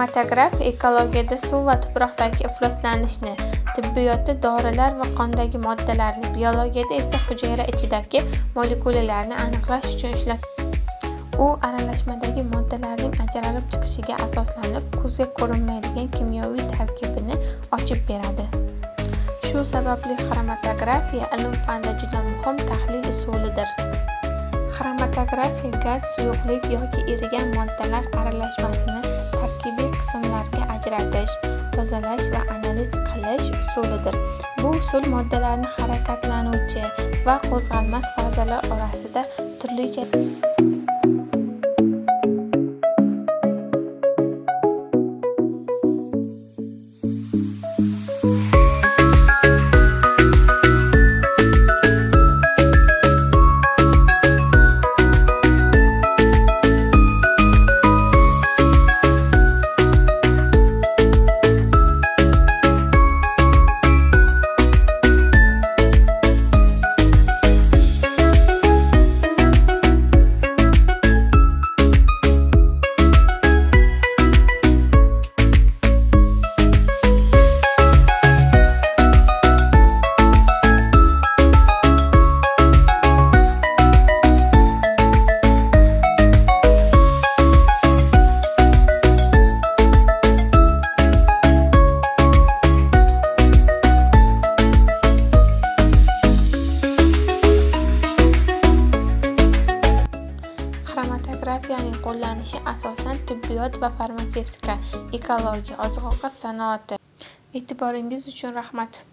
Xromatografiya ekologiyada suv va tuproqdagi ifloslanishni, tibbiyotda dorilar va qondagi moddalarni, biologiyada esa hujayra ichidagi molekulalarni aniqlash uchun ishlatiladi. U aralashmadagi moddalarning ajralib chiqishiga asoslanib, ko'zga ko'rinmaydigan kimyoviy tarkibini ochib beradi. Shu sababli xromatografiya ilm-fanda juda muhim tahlil usulidir. Xromatografiya gaz, suyuqlik yoki erigan moddalar aralashmasini tarkibiy qismlarga ajratish, tozalash va analiz qilish usulidir. Bu usul moddalarni harakatlanuvchi va qo'zg'almas fazalar orasida turlicha Xromatografiyaning qo'llanishi asosan tibbiyot va farmatsevtika, ekologiya, oziq-ovqat sanoati. E'tiboringiz uchun rahmat.